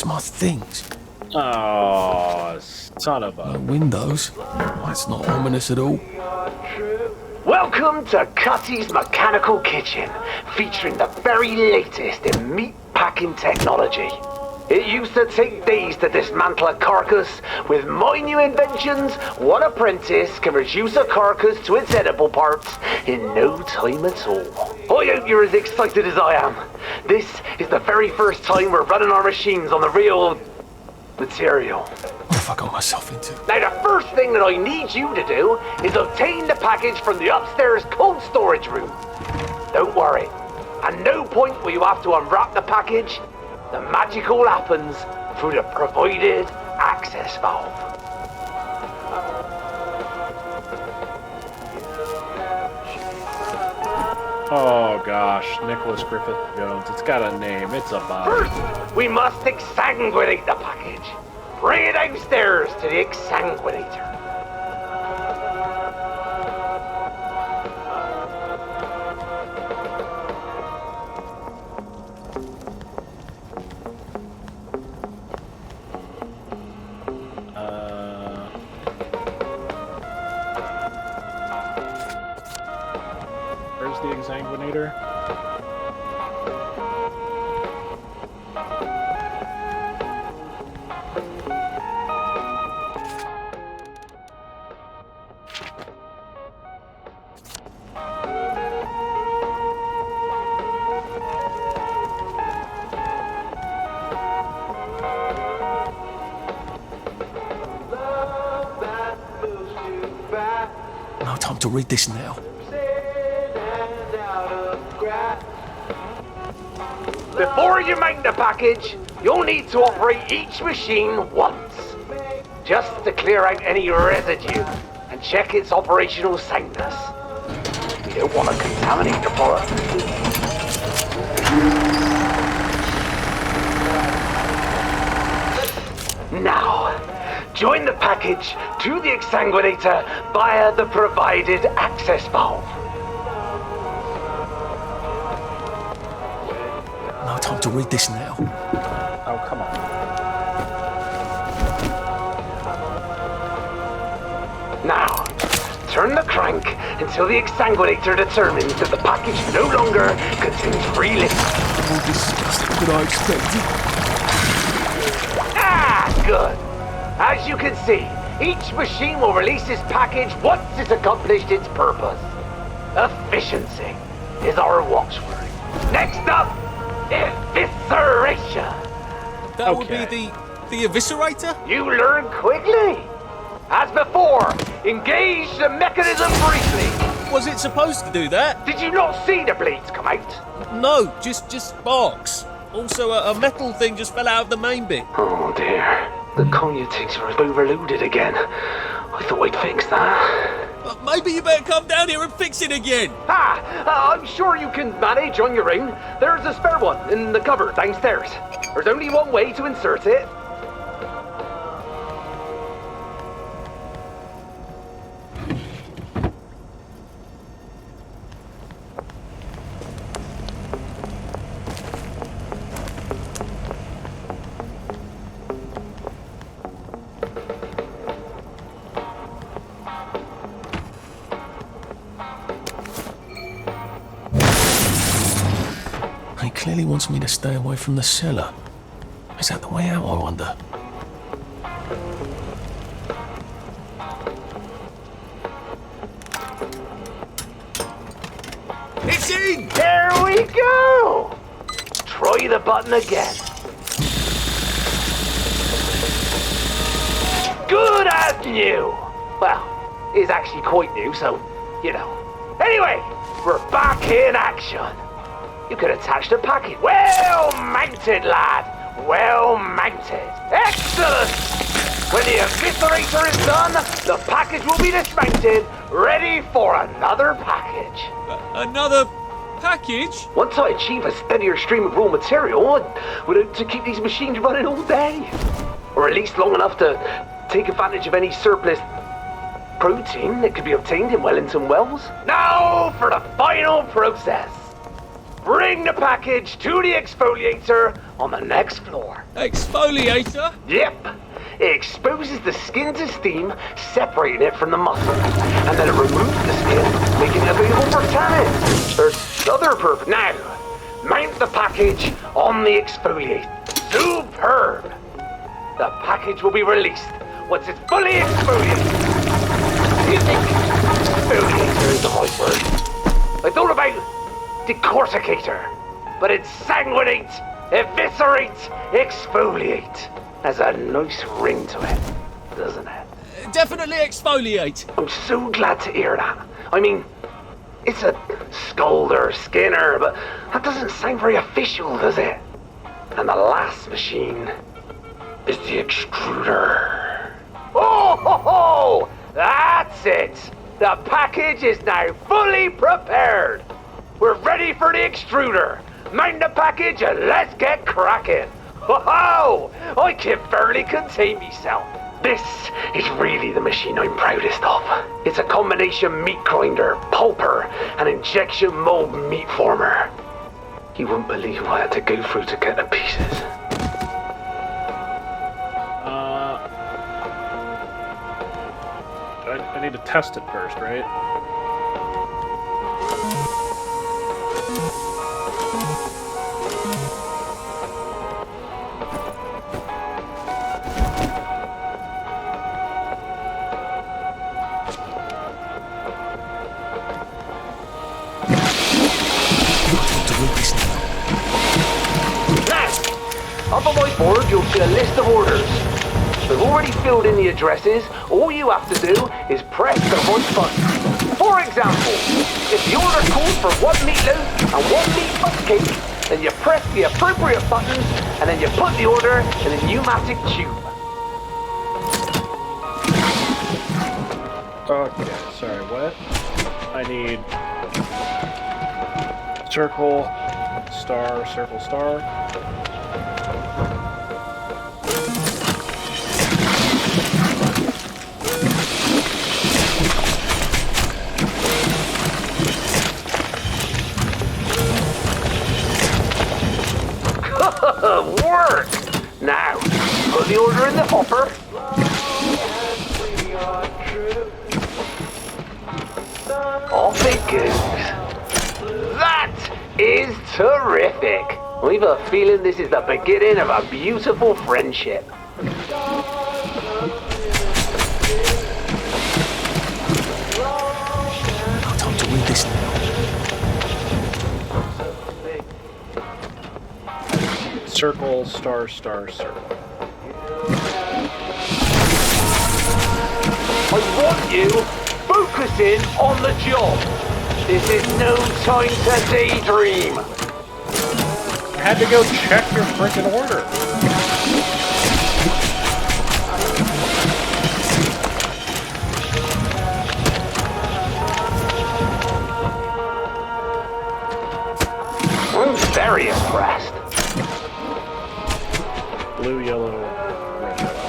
Where's my things? Oh, son of a... No windows? That's not ominous at all. Welcome to Cutty's Mechanical Kitchen, featuring the very latest in meat packing technology. It used to take days to dismantle a carcass. With my new inventions, one apprentice can reduce a carcass to its edible parts in no time at all. I hope you're as excited as I am. This is the very first time we're running our machines on the real material. What have I got myself into? Now the first thing that I need you to do is obtain the package from the upstairs cold storage room. Don't worry, at no point will you have to unwrap the package. The magic all happens through the provided access valve. Oh gosh, Nicholas Griffith Jones. It's got a name. It's a body. First, we must exsanguinate the package. Bring it downstairs to the exsanguinator. Where's the exsanguinator? No time to read this now. Before you make the package, you'll need to operate each machine once, just to clear out any residue and check its operational soundness. You don't want to contaminate the product. Now, join the package to the exsanguinator via the provided access valve. No time to read this now. Oh, come on. Now, turn the crank until the exsanguinator determines that the package no longer contains free liquid. More disgusting than I expected. Ah, good. As you can see, each machine will release this package once it's accomplished its purpose. Efficiency is our watchword. Next up, evisceration. That would be the eviscerator? You learn quickly. As before, engage the mechanism briefly. Was it supposed to do that? Did you not see the blades come out? No, just sparks. Also, a metal thing just fell out of the main bit. Oh dear. The commutator is overloaded again. I thought I'd fix that. Maybe you better come down here and fix it again. I'm sure you can manage on your own. There's a spare one in the cupboard downstairs. There's only one way to insert it. He clearly wants me to stay away from the cellar. Is that the way out, I wonder? It's in! There we go! Try the button again. Good as new! Well, it's actually quite new, so, you know. Anyway, we're back in action. You can attach the package. Well mounted, lad. Well mounted. Excellent! When the eviscerator is done, the package will be dismounted, ready for another package. Another package? Once I achieve a steadier stream of raw material, I would hope to keep these machines running all day. Or at least long enough to take advantage of any surplus protein that could be obtained in Wellington Wells. Now for the final process. bring the package to the exfoliator on the next floor. Exfoliator? Yep. It exposes the skin to steam, separating it from the muscle. And then it removes the skin, making it available for tanning. Or other purpose. Now, mount the package on the exfoliator. Superb! The package will be released once it's fully exfoliated. Do you think exfoliator is the right word? I thought about decorticator, but it's sanguinate, eviscerate, exfoliate. Has a nice ring to it, doesn't it? Definitely exfoliate. I'm so glad to hear that. I mean, it's a Scolder, Skinner, but that doesn't sound very official, does it? And the last machine is the extruder. Oh, ho, ho! That's it! The package is now fully prepared. We're ready for the extruder. Mount the package and let's get cracking. Ho, ho! I can barely contain myself. This is really the machine I'm proudest of. It's a combination meat grinder, pulper, and injection mold meat former. You wouldn't believe what I had to go through to get the pieces. I need to test it first, right? Up on my board, you'll see a list of orders. I've already filled in the addresses. All you have to do is press the right button. For example, if the order calls for 1 meatloaf and 1 meat cupcake, then you press the appropriate buttons and then you put the order in a pneumatic tube. Okay, sorry, what? I need circle, star, circle, star. Work! Now, put the order in the hopper. Off it goes. That is terrific. I've a feeling this is the beginning of a beautiful friendship. Time to read this now. Circle, star, star, circle. I want you focusing on the job. This is no time to daydream. I had to go check your frickin' order. I'm very impressed. Blue, yellow, red, yellow.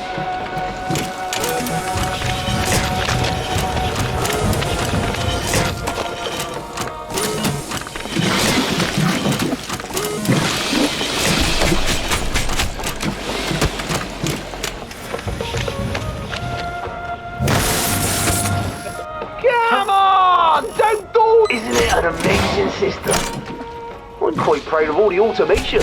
Come on! Don't do! Isn't it an amazing system? I'm quite proud of all the automation.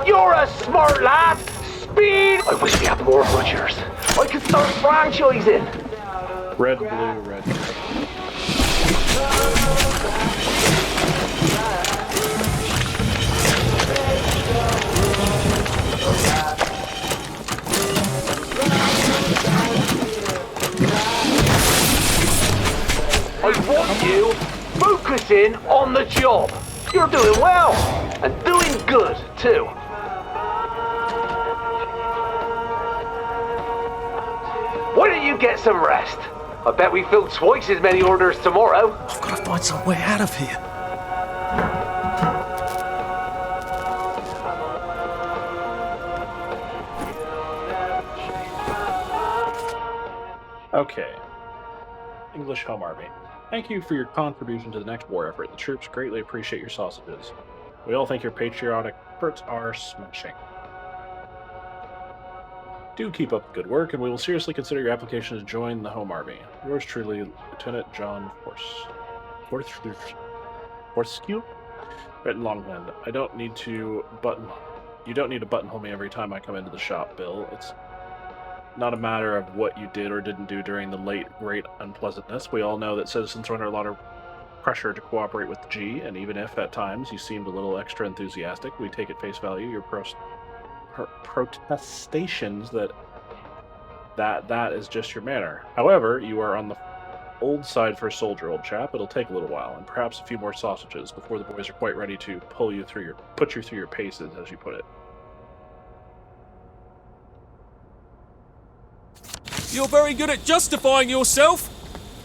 You're a smart lad! Speed! I wish we had more butchers. I could start franchising. Red, blue, red, blue. I want you focusing on the job. You're doing well, and doing good, too. Why don't you get some rest? I bet we fill twice as many orders tomorrow. I've got to find some way out of here. Okay. English Home Army. Thank you for your contribution to the next war effort. The troops greatly appreciate your sausages. We all think your patriotic efforts are smashing. Do keep up the good work, and we will seriously consider your application to join the Home Army. Yours truly, Lieutenant John Fortescue? Written longhand. You don't need to buttonhole me every time I come into the shop, Bill. It's not a matter of what you did or didn't do during the late great unpleasantness. We all know that citizens are under a lot of pressure to cooperate with the G, and even if at times you seemed a little extra enthusiastic, we take at face value your protestations that is just your manner. However, you are on the old side for a soldier, old chap. It'll take a little while, and perhaps a few more sausages before the boys are quite ready to put you through your paces, as you put it. You're very good at justifying yourself.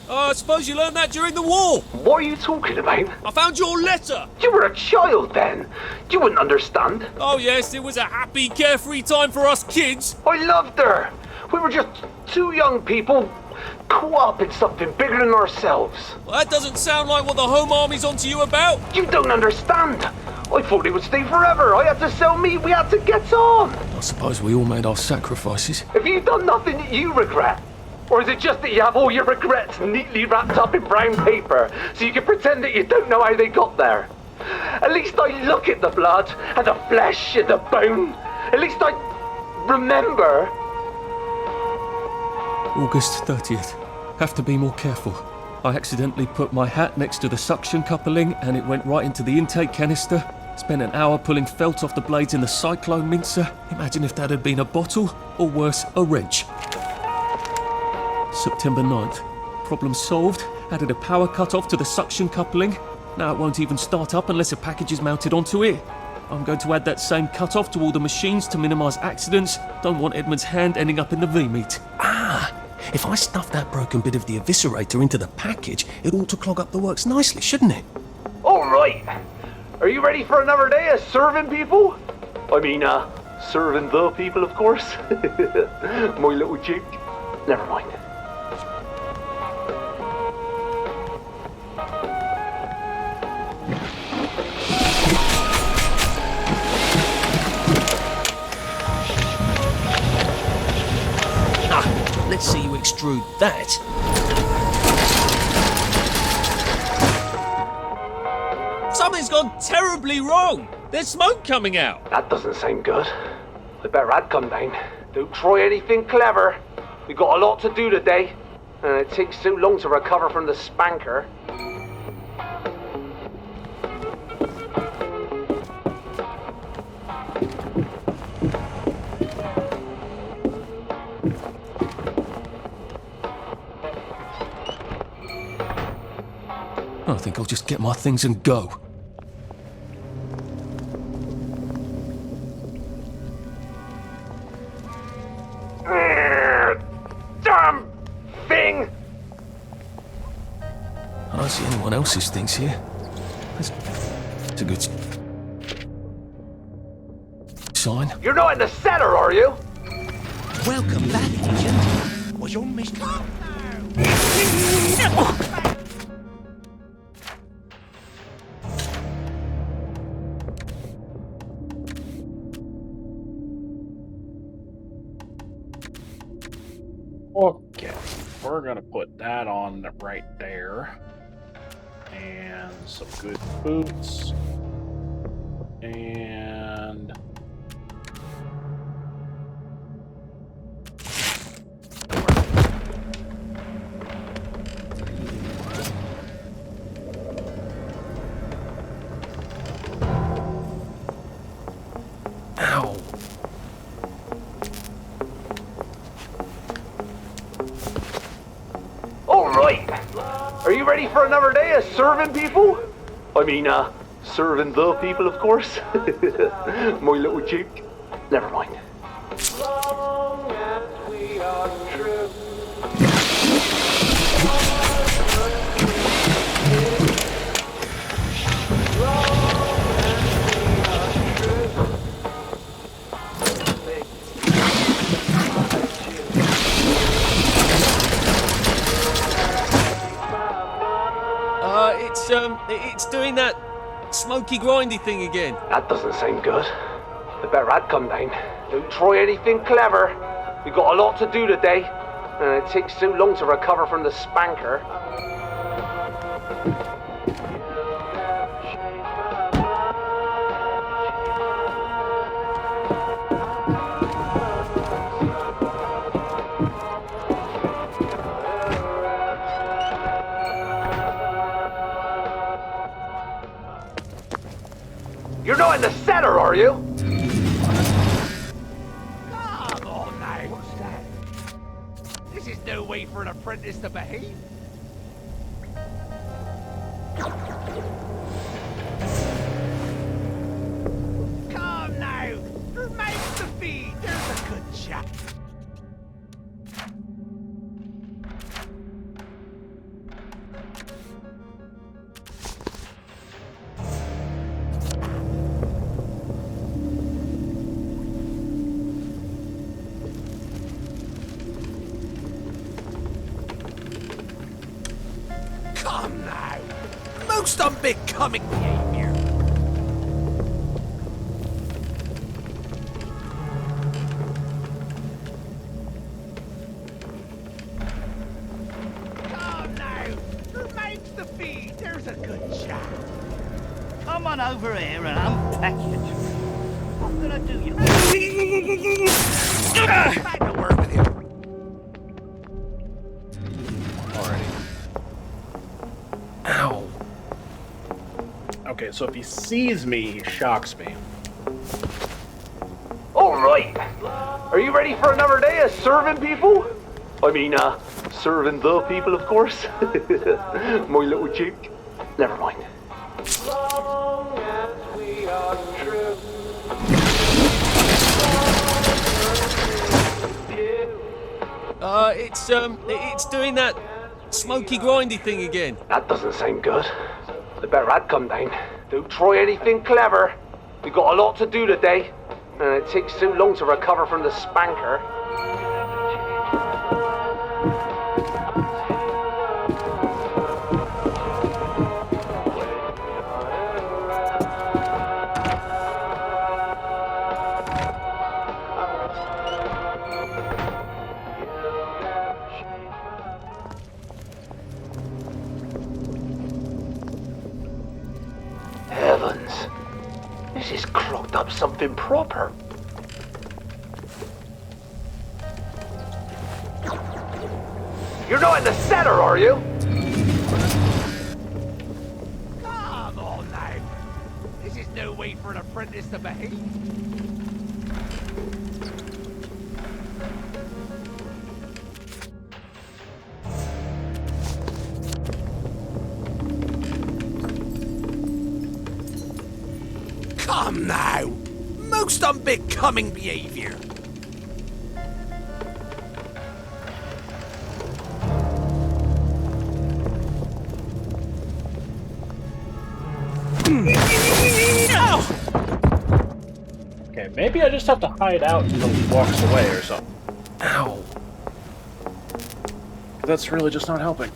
I suppose you learned that during the war. What are you talking about? I found your letter. You were a child then. You wouldn't understand. Oh yes, it was a happy, carefree time for us kids. I loved her. We were just two young people caught up in something bigger than ourselves. Well, that doesn't sound like what the Home Army's onto you about. You don't understand. I thought they would stay forever. I had to sell meat. We had to get on. I suppose we all made our sacrifices. Have you done nothing that you regret? Or is it just that you have all your regrets neatly wrapped up in brown paper so you can pretend that you don't know how they got there? At least I look at the blood and the flesh and the bone. At least I remember. August 30th. Have to be more careful. I accidentally put my hat next to the suction coupling and it went right into the intake canister. Spent an hour pulling felt off the blades in the cyclone mincer. Imagine if that had been a bottle, or worse, a wrench. September 9th. Problem solved. Added a power cut-off to the suction coupling. Now it won't even start up unless a package is mounted onto it. I'm going to add that same cut-off to all the machines to minimise accidents. Don't want Edmund's hand ending up in the V-meat. If I stuff that broken bit of the eviscerator into the package, it ought to clog up the works nicely, shouldn't it? All right. Are you ready for another day of serving people? I mean, serving the people, of course. My little joke. Never mind. Let's see you extrude that. Something's gone terribly wrong. There's smoke coming out. That doesn't sound good. I better I'd come down. Don't try anything clever. We've got a lot to do today, and it takes so long to recover from the spanker. I think I'll just get my things and go. Damn thing! I don't see anyone else's things here. That's a good sign. You're not in the cellar, are you? Welcome back, Agent. Was your mission? Okay, we're gonna put that on right there. And some good boots. And Ow. All right. Are you ready for another day of serving people? I mean, serving the people, of course. My little joke. Never mind. Long as we are true. it's doing that smoky grindy thing again. That doesn't sound good. The better I'd come down. Don't try anything clever. We've got a lot to do today, and it takes so long to recover from the spanker. You're not in the center, are you? Come on now. What's that? This is no way for an apprentice to behave. Come now. Your mouth's to feed. There's a good chap. Come now. Most unbecoming behavior. Come now. Your mouth's to feed. There's a good chap. Come on over here and unpack your tree. I'm gonna do you. Back to work with you. Alrighty. Ow. Okay, so if he sees me, he shocks me. All right. Are you ready for another day of serving people? I mean, serving the people, of course. My little cheek. Never mind. It's doing that smoky grindy thing again. That doesn't sound good. The better I'd come down. Don't try anything clever. We've got a lot to do today, and it takes so long to recover from the spanker. Heavens. This is clogged up something proper. You're not in the center, are you? Come on now. This is no way for an apprentice to behave. Come now. Most unbecoming behavior. Okay, maybe I just have to hide out until he walks away or something. Ow. That's really just not helping.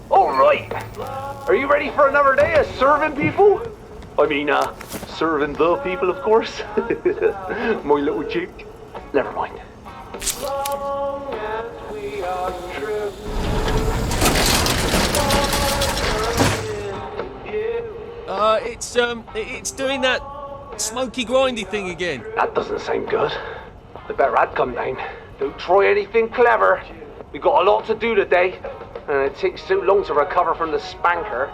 All right. Are you ready for another day of serving people? I mean, serving the people, of course. My little cheek. Never mind. It's doing that smoky grindy thing again. That doesn't sound good. The better I'd come down. Don't try anything clever. We've got a lot to do today, and it takes so long to recover from the spanker.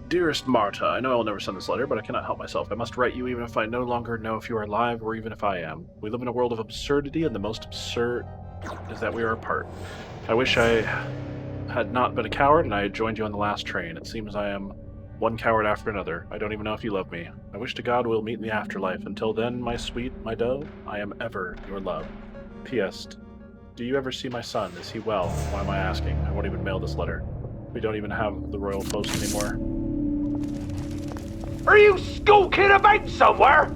Dearest Marta, I know I will never send this letter, but I cannot help myself. I must write you even if I no longer know if you are alive or even if I am. We live in a world of absurdity, and the most absurd is that we are apart. I wish I had not been a coward and I had joined you on the last train. It seems I am one coward after another. I don't even know if you love me. I wish to God we'll meet in the afterlife. Until then, my sweet, my dove, I am ever your love. P.S. Do you ever see my son? Is he well? Why am I asking? I won't even mail this letter. We don't even have the Royal Post anymore. Are you skulking about somewhere?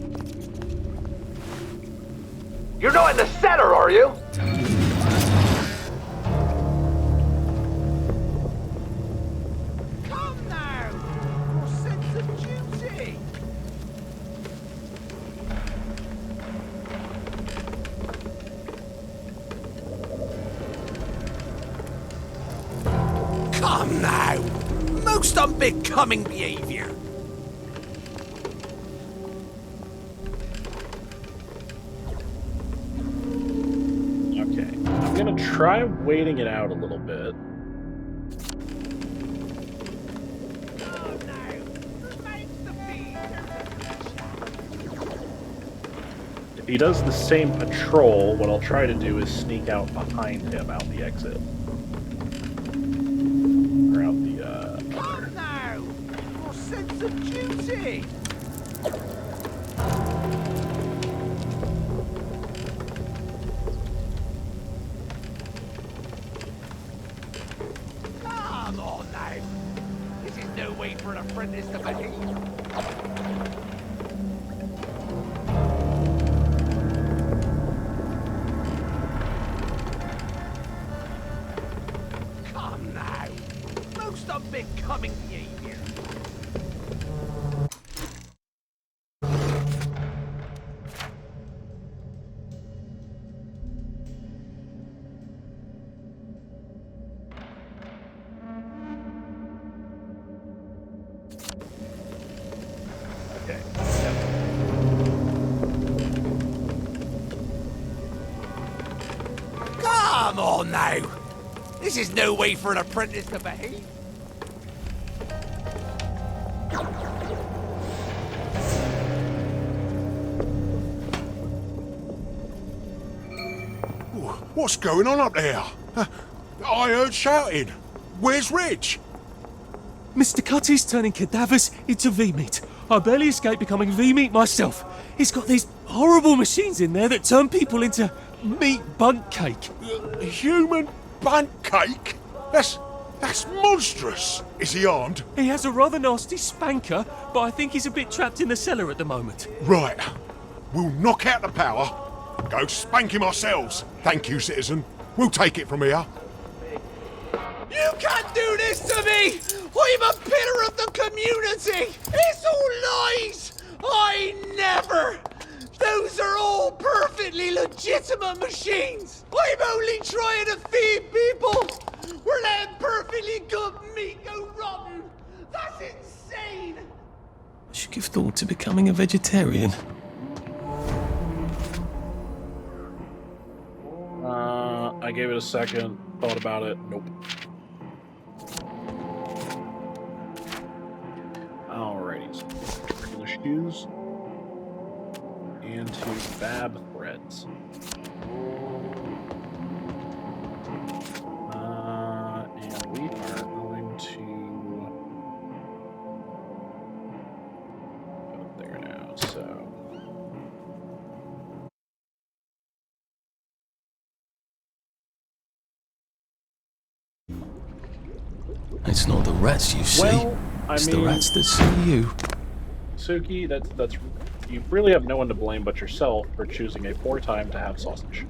You're not in the cellar, are you? Come now! Your sense of duty! Come now! Most unbecoming behavior! Okay, I'm gonna try waiting it out a little bit. Come now! Remains the feed! If he does the same patrol, what I'll try to do is sneak out behind him out the exit. Or out the, Come now! Your sense of duty! Come on now! This is no way for an apprentice to behave. Come now! Most unbecoming behavior! okay. Come on now! This is no way for an apprentice to behave. What's going on up there? I heard shouting. Where's Rich? Mr. Cutty's turning cadavers into V-meat. I barely escaped becoming V-meat myself. He's got these horrible machines in there that turn people into meat bunt cake. Human bunt cake? That's monstrous. Is he armed? He has a rather nasty spanker, but I think he's a bit trapped in the cellar at the moment. Right. We'll knock out the power. Go spank him ourselves. Thank you, citizen. We'll take it from here. You can't do this to me! I'm a pillar of the community! It's all lies! I never! Those are all perfectly legitimate machines! I'm only trying to feed people! We're letting perfectly good meat go rotten! That's insane! I should give thought to becoming a vegetarian. I gave it a second, thought about it, nope. Alrighty, so regular shoes and two fab threads. And we are going to go there now, so. It's not the rats you see. Well, It's the rats that see you. Suki, that's you really have no one to blame but yourself for choosing a poor time to have sausage.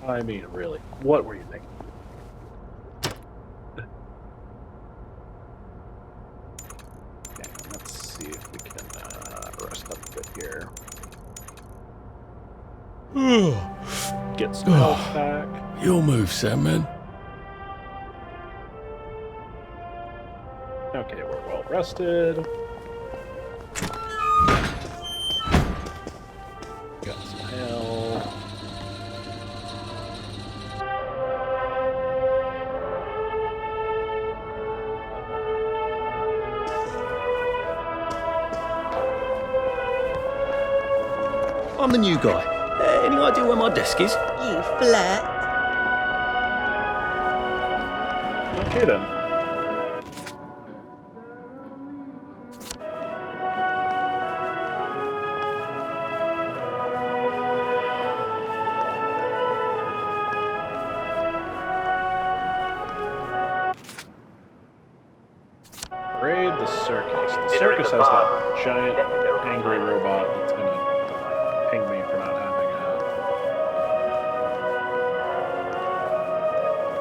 I mean, really, what were you thinking? Okay, let's see if we can rest up a bit here. Get some health back. Your move, Sandman. Okay, we're well rested. Got some health. I'm the new guy. Any idea where my desk is? You flirt. Okay then. the circus. The circus has that giant angry robot that's gonna ping me for not having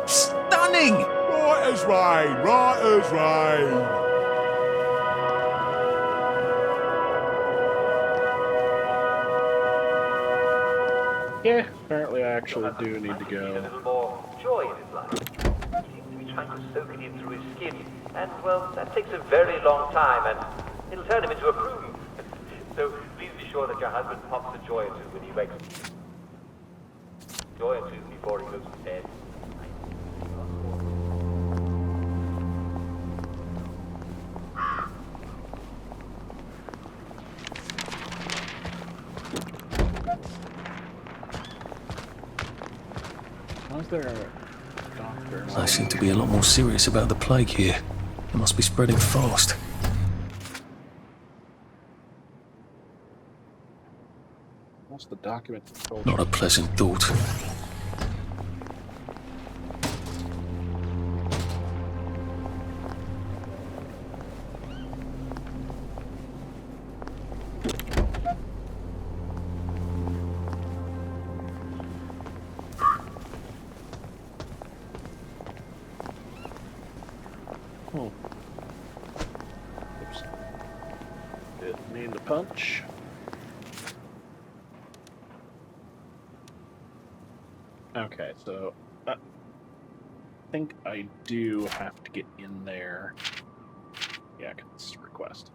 a... Stunning! Right as rain, right as rain. Yeah, apparently I actually do need to A go. little more joy in his life. He seems to be trying to soak it in through his skin, and well, that takes a very long time, and it'll turn him into a prune. So please be sure that your husband pops a joy or two when he wakes. Joy or two before he goes to bed. Why is there a doctor? They seem to be a lot more serious about the plague here. It must be spreading fast. What's the document? Not a pleasant thought. Oh. Oops. Didn't mean to punch. Okay, so I think I do have to get in there. Yeah, it's a request.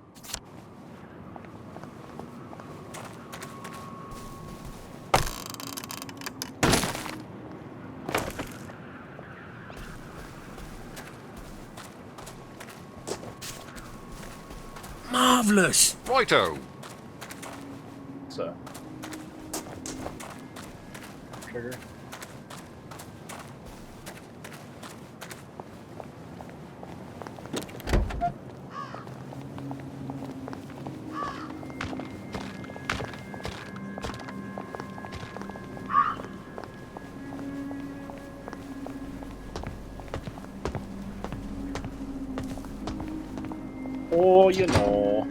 Marvellous! Righto. So, trigger. Oh, you know.